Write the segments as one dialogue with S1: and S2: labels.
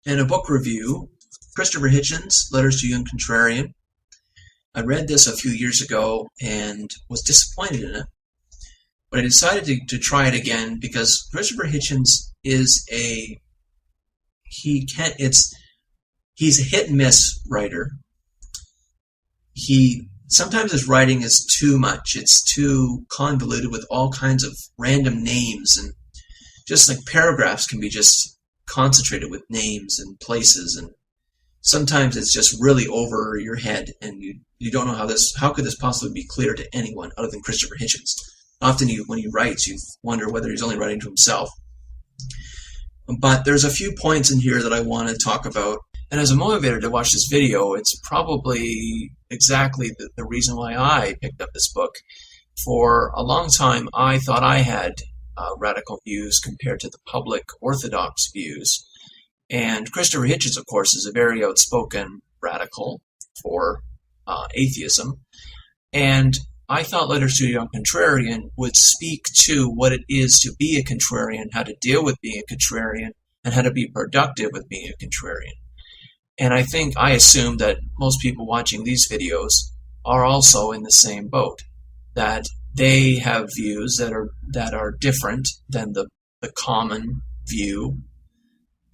S1: And a book review, Christopher Hitchen's Letters to Young Contrarian. I read this a few years ago and was disappointed in it, but I decided to try it again because Christopher Hitchens is he's a hit and miss writer. Sometimes his writing is too much. It's too convoluted with all kinds of random names, and just like paragraphs can be just concentrated with names and places, and sometimes it's just really over your head, and you don't know how could this possibly be clear to anyone other than Christopher Hitchens. Often when he writes, you wonder whether he's only writing to himself. But there's a few points in here that I want to talk about. And as a motivator to watch this video, it's probably exactly the reason why I picked up this book. For a long time, I thought I had radical views compared to the public orthodox views. And Christopher Hitchens, of course, is a very outspoken radical for atheism. And I thought Letters to a Young Contrarian would speak to what it is to be a contrarian, how to deal with being a contrarian, and how to be productive with being a contrarian. And I assume that most people watching these videos are also in the same boat, that they have views that are different than the common view,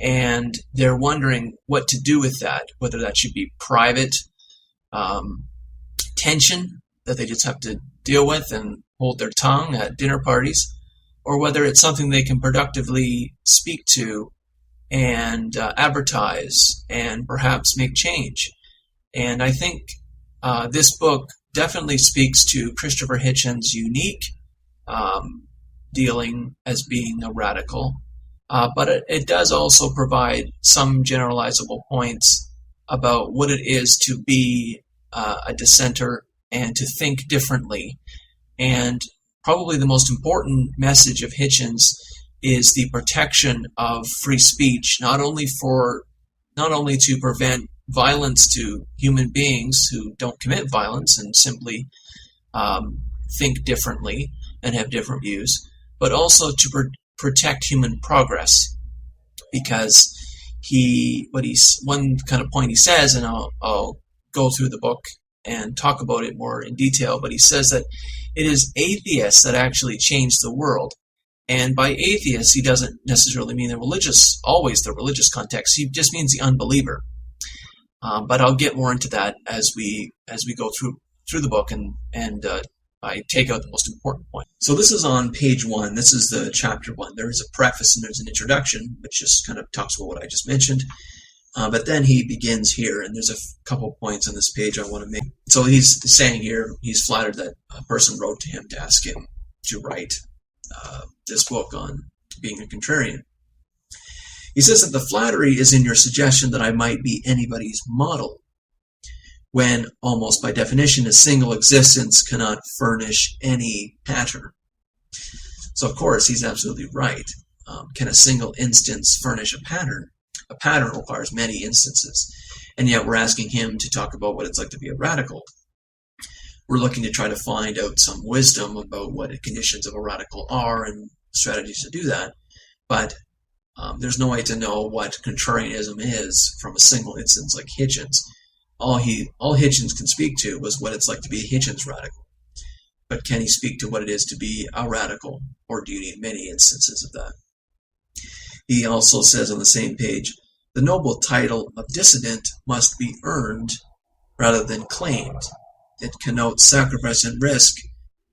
S1: and they're wondering what to do with that, whether that should be private tension that they just have to deal with and hold their tongue at dinner parties, or whether it's something they can productively speak to and advertise and perhaps make change. And I think this book definitely speaks to Christopher Hitchens' unique dealing as being a radical, but it does also provide some generalizable points about what it is to be a dissenter and to think differently. And probably the most important message of Hitchens is the protection of free speech, not only to prevent violence to human beings who don't commit violence and simply think differently and have different views, but also to protect human progress. Because one kind of point he says, and I'll go through the book and talk about it more in detail, but he says that it is atheists that actually change the world. And by atheists, he doesn't necessarily mean always the religious context. He just means the unbeliever. But I'll get more into that as we go through the book, and I take out the most important point. So this is on page 1. This is the chapter 1. There is a preface and there's an introduction, which just kind of talks about what I just mentioned. But then he begins here, and there's a couple points on this page I want to make. So he's saying here, he's flattered that a person wrote to him to ask him to write this book on being a contrarian. He says that the flattery is in your suggestion that I might be anybody's model, when almost by definition a single existence cannot furnish any pattern. So of course he's absolutely right. Can a single instance furnish a pattern? A pattern requires many instances, and yet we're asking him to talk about what it's like to be a radical. We're looking to try to find out some wisdom about what the conditions of a radical are and strategies to do that, but there's no way to know what contrarianism is from a single instance like Hitchens. All Hitchens can speak to was what it's like to be a Hitchens radical. But can he speak to what it is to be a radical, or do you need many instances of that? He also says on the same page, the noble title of dissident must be earned rather than claimed. It connotes sacrifice and risk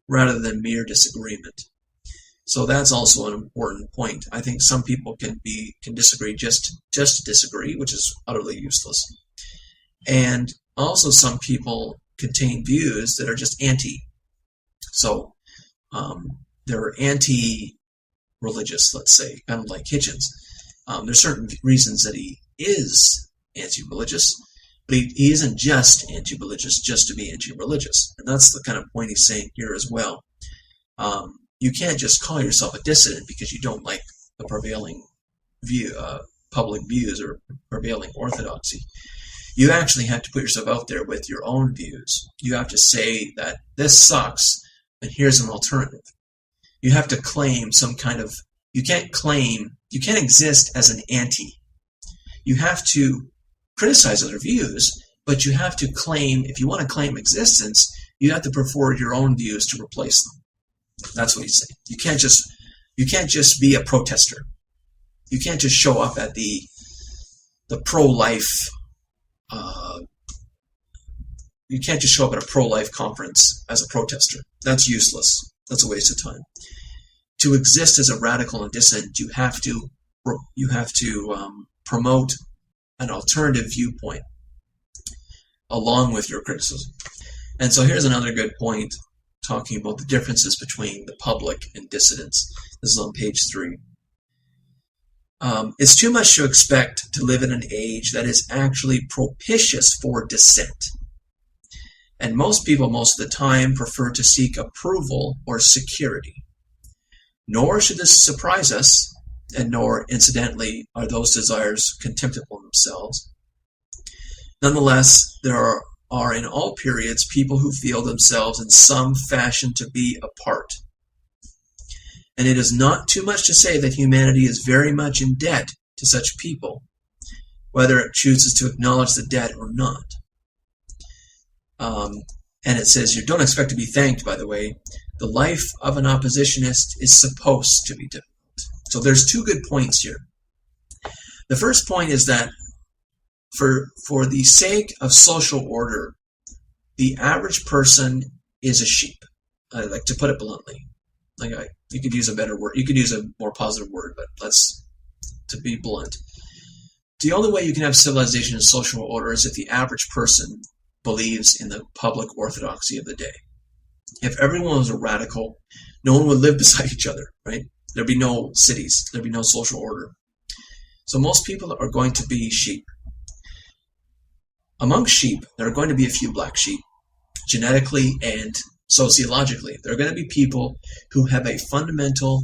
S1: rather than mere disagreement. So that's also an important point. I think some people can disagree just to disagree, which is utterly useless. And also some people contain views that are just anti. So they're anti-religious, let's say, kind of like Hitchens. There's certain reasons that he is anti-religious, but he isn't just anti-religious just to be anti-religious. And that's the kind of point he's saying here as well. You can't just call yourself a dissident because you don't like the prevailing view, public views or prevailing orthodoxy. You actually have to put yourself out there with your own views. You have to say that this sucks and here's an alternative. You have to claim some kind of, you can't exist as an anti. You have to criticize other views, but you have to claim, if you want to claim existence, you have to put forward your own views to replace them. That's what he's saying. You can't just be a protester. You can't just show up at the pro-life. You can't just show up at a pro-life conference as a protester. That's useless. That's a waste of time. To exist as a radical and dissident, you have to promote an alternative viewpoint along with your criticism. And so here's another good point talking about the differences between the public and dissidents. This is on page 3. It's too much to expect to live in an age that is actually propitious for dissent. And most people, most of the time, prefer to seek approval or security. Nor should this surprise us, and nor, incidentally, are those desires contemptible in themselves. Nonetheless, there are in all periods people who feel themselves in some fashion to be apart. And it is not too much to say that humanity is very much in debt to such people, whether it chooses to acknowledge the debt or not. And it says, you don't expect to be thanked, by the way. The life of an oppositionist is supposed to be difficult. So there's 2 good points here. The first point is that for the sake of social order, the average person is a sheep. I like to put it bluntly. You could use a better word. You could use a more positive word, but to be blunt. The only way you can have civilization and social order is if the average person believes in the public orthodoxy of the day. If everyone was a radical, no one would live beside each other, right? There'd be no cities. There'd be no social order. So most people are going to be sheep. Among sheep, there are going to be a few black sheep, genetically and sociologically. There are going to be people who have a fundamental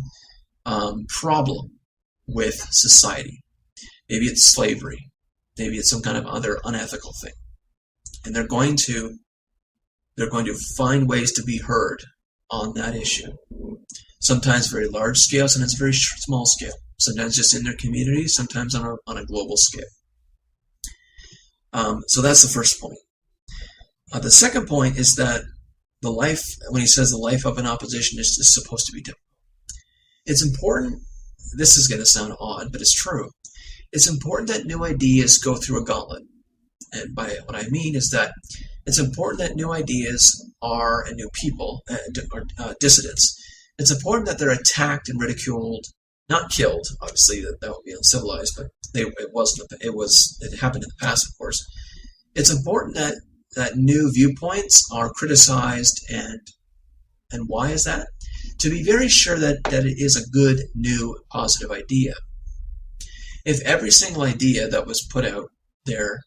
S1: problem with society. Maybe it's slavery. Maybe it's some kind of other unethical thing. And they're going to find ways to be heard on that issue. Sometimes very large scale, sometimes very small scale. Sometimes just in their community, sometimes on a global scale. So that's the first point. The second point is that when he says the life of an oppositionist is supposed to be difficult. It's important, this is going to sound odd, but it's true. It's important that new ideas go through a gauntlet. And by what I mean is that it's important that new ideas and new people, dissidents, it's important that they're attacked and ridiculed, not killed, obviously, that would be uncivilized, but it happened in the past, of course. It's important that new viewpoints are criticized, and why is that? To be very sure that it is a good, new, positive idea. If every single idea that was put out there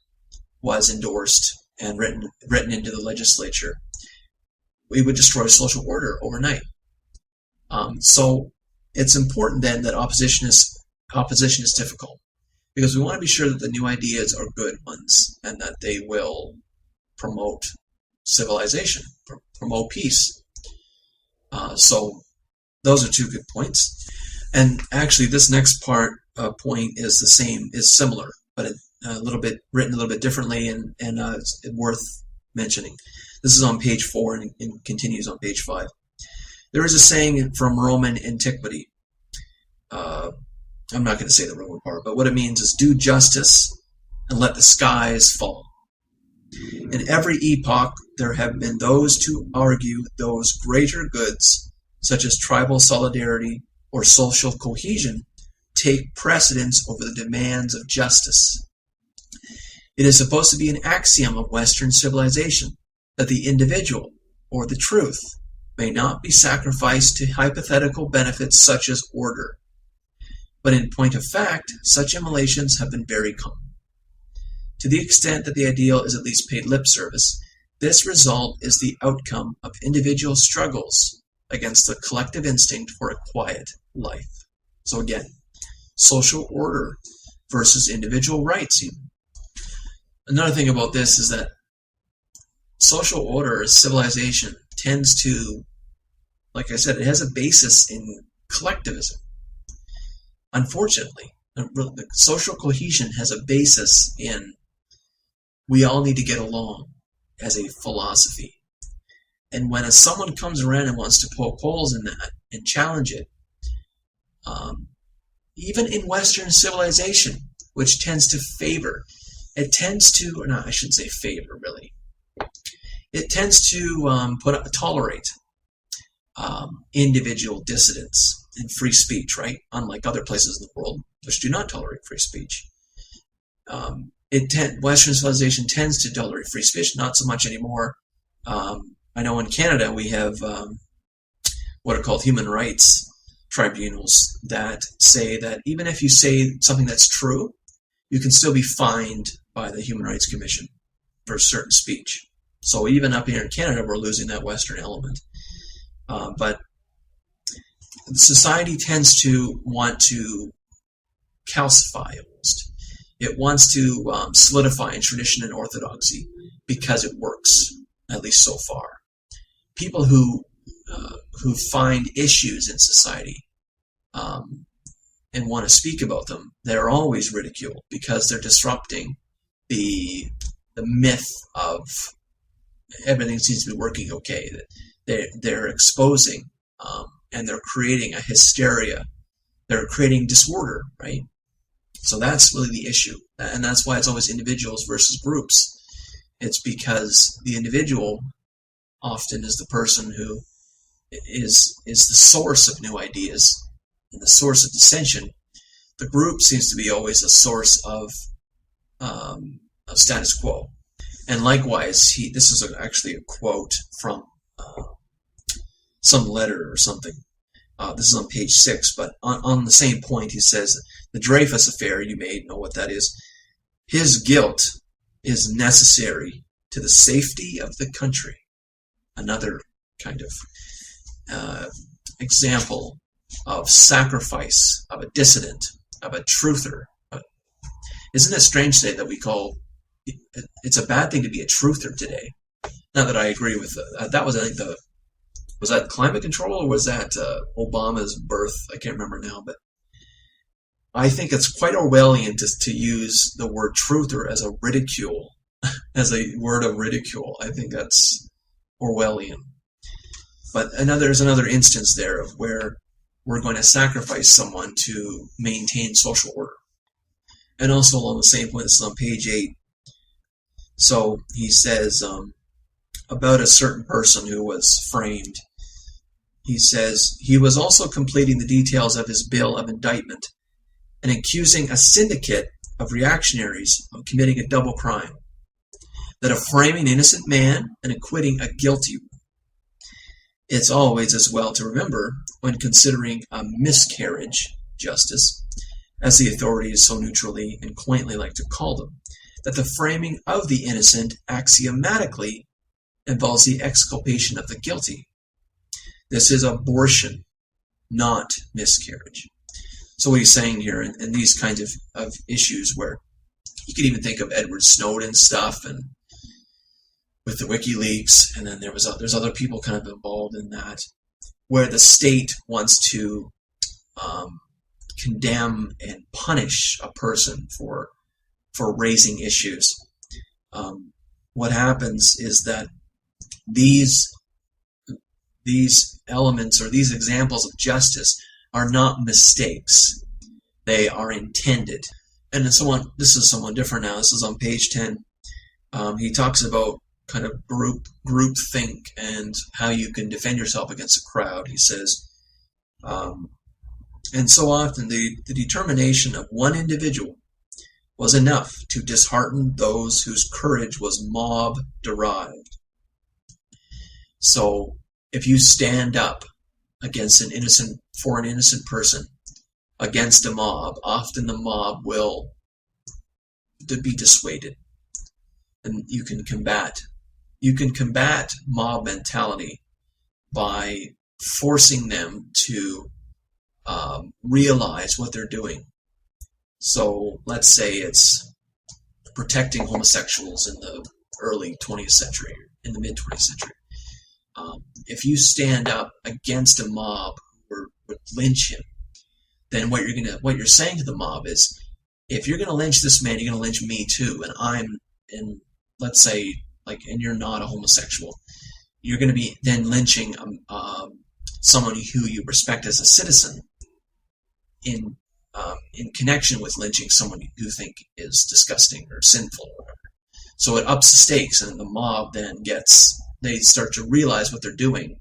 S1: was endorsed and written into the legislature, we would destroy social order overnight. So it's important then that opposition is difficult, because we want to be sure that the new ideas are good ones and that they will promote civilization, promote peace. So those are 2 good points. And actually, this next point is similar, but written a little bit differently, and it's worth mentioning. This is on page 4 and continues on page 5. There is a saying from Roman antiquity. I'm not going to say the Roman part, but what it means is do justice and let the skies fall. In every epoch, there have been those to argue those greater goods, such as tribal solidarity or social cohesion, take precedence over the demands of justice. It is supposed to be an axiom of Western civilization that the individual, or the truth, may not be sacrificed to hypothetical benefits such as order. But in point of fact, such immolations have been very common. To the extent that the ideal is at least paid lip service, this result is the outcome of individual struggles against the collective instinct for a quiet life. So again, social order versus individual rights even. Another thing about this is that social order, civilization, tends to, like I said, it has a basis in collectivism. Unfortunately, The social cohesion has a basis in we all need to get along as a philosophy. And when someone comes around and wants to poke holes in that and challenge it, even in Western civilization, which tends to favor, it tends to, or not, I shouldn't say favor, really. It tends to tolerate individual dissidents and free speech, right? Unlike other places in the world, which do not tolerate free speech. Western civilization tends to tolerate free speech, not so much anymore. I know in Canada we have what are called human rights tribunals that say that even if you say something that's true, you can still be fined by the Human Rights Commission for certain speech. So even up here in Canada, we're losing that Western element. But society tends to want to calcify almost. It wants to solidify in tradition and orthodoxy because it works, at least so far. People who find issues in society and want to speak about them, they're always ridiculed because they're disrupting the myth of everything seems to be working okay. They're exposing and they're creating a hysteria. They're creating disorder, right? So that's really the issue, and that's why it's always individuals versus groups. It's because the individual often is the person who is the source of new ideas and the source of dissension. The group seems to be always a source of status quo. And likewise, this is actually a quote from some letter or something. This is on page 6, but on the same point, he says, the Dreyfus Affair, you may know what that is. His guilt is necessary to the safety of the country. Another kind of example of sacrifice of a dissident, of a truther. Isn't it strange today that we call it's a bad thing to be a truther today? Not that I agree with that. Was, I think, was that climate control or was that Obama's birth? I can't remember now, but I think it's quite Orwellian to use the word truther as a ridicule, as a word of ridicule. I think that's Orwellian. But there's another instance there of where we're going to sacrifice someone to maintain social order. And also along the same point, this is on page 8. So he says about a certain person who was framed. He says, he was also completing the details of his bill of indictment and accusing a syndicate of reactionaries of committing a double crime, that of framing an innocent man and acquitting a guilty one. It's always as well to remember, when considering a miscarriage justice, as the authorities so neutrally and quaintly like to call them, that the framing of the innocent axiomatically involves the exculpation of the guilty. This is abortion, not miscarriage. So what he's saying here in these kinds of issues where you can even think of Edward Snowden stuff and with the WikiLeaks, and then there's other people kind of involved in that, where the state wants to condemn and punish a person for raising issues. What happens is that these elements or these examples of justice are not mistakes. They are intended. And this is somewhat different now. This is on page 10. He talks about kind of group think and how you can defend yourself against a crowd. He says, and so often the determination of one individual was enough to dishearten those whose courage was mob-derived. So if you stand up against an innocent person, against a mob, often the mob will be dissuaded. And you can combat mob mentality by forcing them to realize what they're doing. So let's say it's protecting homosexuals in the early 20th century, in the mid-20th century. If you stand up against a mob who would lynch him, then what you're saying to the mob is, if you're gonna lynch this man, you're gonna lynch me too, and let's say, like, and you're not a homosexual, you're gonna be then lynching someone who you respect as a citizen in connection with lynching someone you think is disgusting or sinful or whatever. So it ups the stakes, and the mob then they start to realize what they're doing,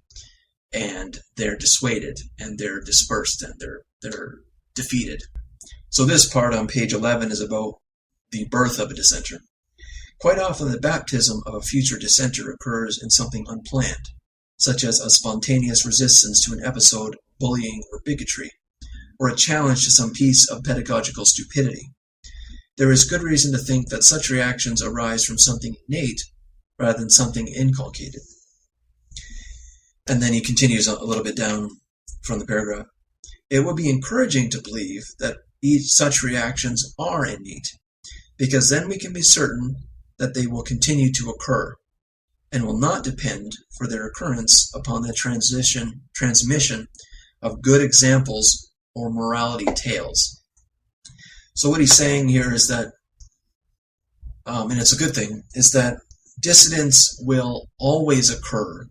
S1: and they're dissuaded, and they're dispersed, and they're defeated. So this part on page 11 is about the birth of a dissenter. Quite often the baptism of a future dissenter occurs in something unplanned, such as a spontaneous resistance to an episode of bullying or bigotry, or a challenge to some piece of pedagogical stupidity. There is good reason to think that such reactions arise from something innate rather than something inculcated. And then he continues a little bit down from the paragraph. It would be encouraging to believe that such reactions are innate, because then we can be certain that they will continue to occur, and will not depend for their occurrence upon the transmission of good examples or morality tales. So what he's saying here is that, and it's a good thing, is that dissidence will always occur.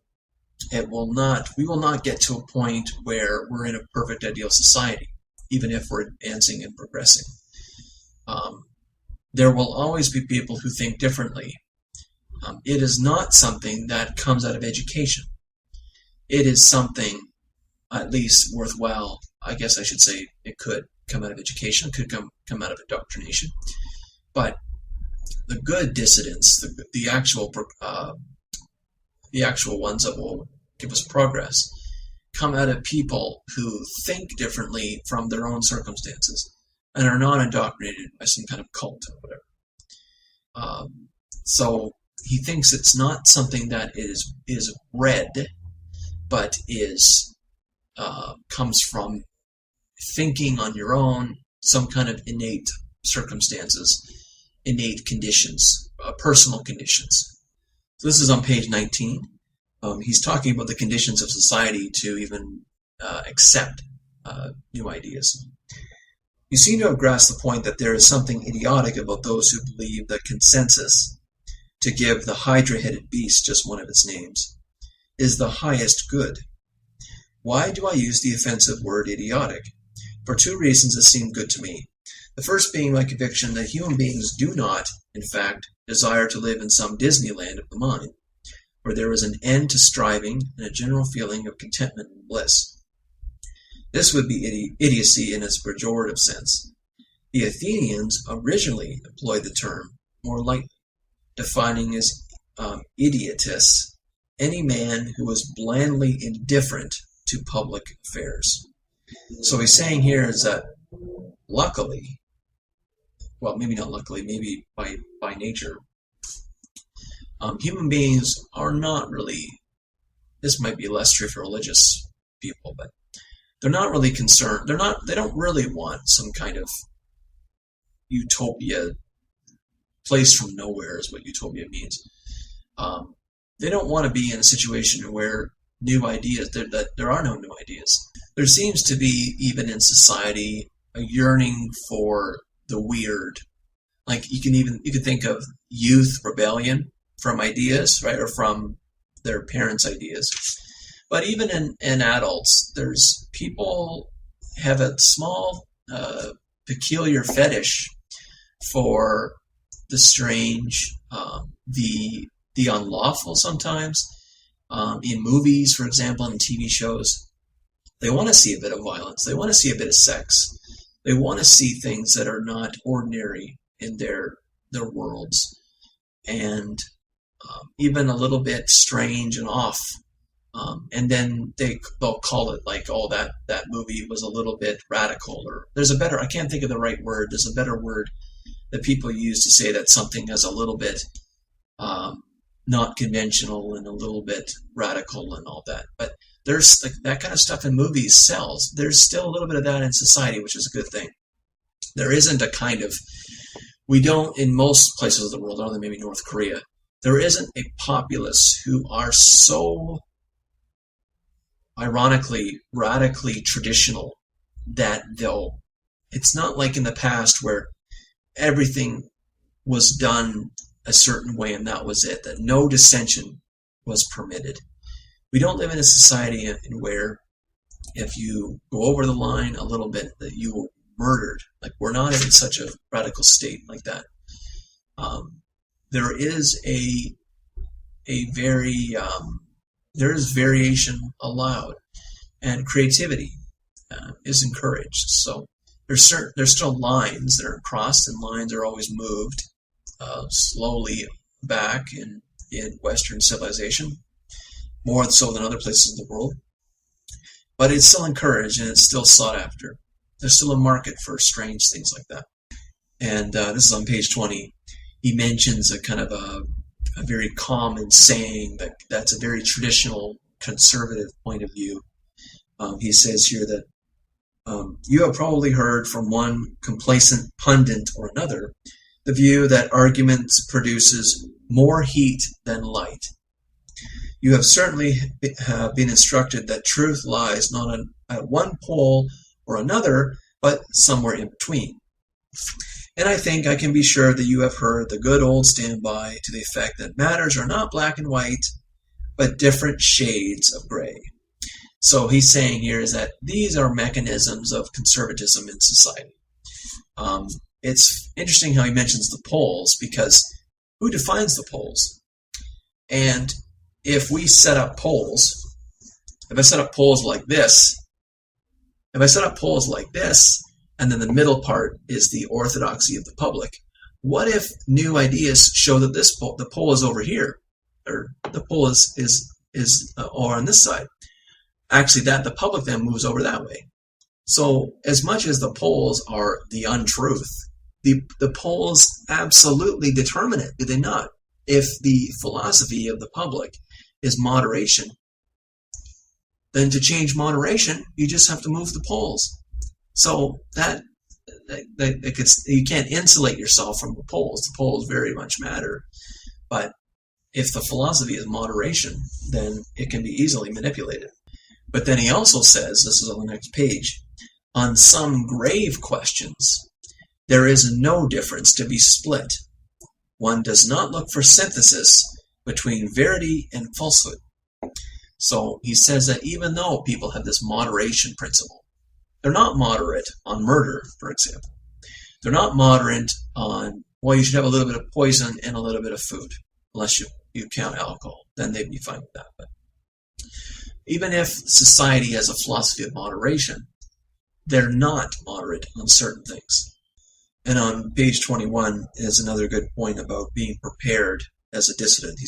S1: We will not get to a point where we're in a perfect ideal society, even if we're advancing and progressing. There will always be people who think differently. It is not something that comes out of education. It is something, at least worthwhile, I guess I should say, it could come out of education, it could come out of indoctrination. But the good dissidents, the actual ones that will give us progress, come out of people who think differently from their own circumstances and are not indoctrinated by some kind of cult or whatever. So he thinks it's not something that is bred, but comes from thinking on your own, some kind of innate circumstances, innate conditions, personal conditions. So this is on page 19. He's talking about the conditions of society to even accept new ideas. You seem to have grasped the point that there is something idiotic about those who believe that consensus, to give the hydra-headed beast just one of its names, is the highest good. Why do I use the offensive word idiotic? For two reasons that seem good to me. The first being my conviction that human beings do not, in fact, desire to live in some Disneyland of the mind, where there is an end to striving and a general feeling of contentment and bliss. This would be idiocy in its pejorative sense. The Athenians originally employed the term more lightly, defining as idiotus any man who was blandly indifferent to public affairs. So he's saying here is that luckily, well, maybe not luckily, maybe by nature, human beings are not really, this might be less true for religious people, but they're not really concerned, they don't really want some kind of utopia, place from nowhere is what utopia means. They don't want to be in a situation where new ideas, that there are no new ideas. There seems to be, even in society, a yearning for the weird. Like you could think of youth rebellion from ideas, right, or from their parents' ideas. But even in adults, there's people have a small, peculiar fetish for the strange, the unlawful sometimes. In movies, for example, and TV shows, they want to see a bit of violence. They want to see a bit of sex. They want to see things that are not ordinary in their worlds, and even a little bit strange and off. And then they'll call it like, oh, that movie was a little bit radical, or there's a better, I can't think of the right word. There's a better word that people use to say that something is a little bit not conventional and a little bit radical and all that. But there's like that kind of stuff in movies sells. There's still a little bit of that in society, which is a good thing. There isn't a kind of, we don't, in most places of the world, other than maybe North Korea, there isn't a populace who are so ironically, radically traditional that they'll it's not like in the past where everything was done a certain way and that was it, that no dissension was permitted. We don't live in a society in where if you go over the line a little bit that you were murdered. Like, we're not in such a radical state like that. There is there is variation allowed, and creativity is encouraged. So there's still lines that are crossed, and lines are always moved slowly back in Western civilization, more so than other places in the world. But it's still encouraged, and it's still sought after. There's still a market for strange things like that. And this is on page 20. He mentions a kind of a very common saying that's a very traditional conservative point of view. He says here that you have probably heard from one complacent pundit or another the view that argument produces more heat than light. You have certainly been instructed that truth lies not at one pole or another, but somewhere in between. And I think I can be sure that you have heard the good old standby to the effect that matters are not black and white, but different shades of gray. So he's saying here is that these are mechanisms of conservatism in society. It's interesting how he mentions the poles, because who defines the poles? And if we set up poles, if I set up poles like this, and then the middle part is the orthodoxy of the public, what if new ideas show that the pole is over here, or the pole is or on this side? Actually, the public then moves over that way. So as much as the poles are the untruth, the poles absolutely determine it, do they not? If the philosophy of the public is moderation, then to change moderation, you just have to move the poles. So you can't insulate yourself from the poles. The poles very much matter. But if the philosophy is moderation, then it can be easily manipulated. But then he also says, this is on the next page, on some grave questions, there is no difference to be split. One does not look for synthesis between verity and falsehood. So he says that even though people have this moderation principle, they're not moderate on murder, for example. They're not moderate on, well, you should have a little bit of poison and a little bit of food, unless you count alcohol. Then they'd be fine with that. But even if society has a philosophy of moderation, they're not moderate on certain things. And on page 21 is another good point about being prepared as a dissident. He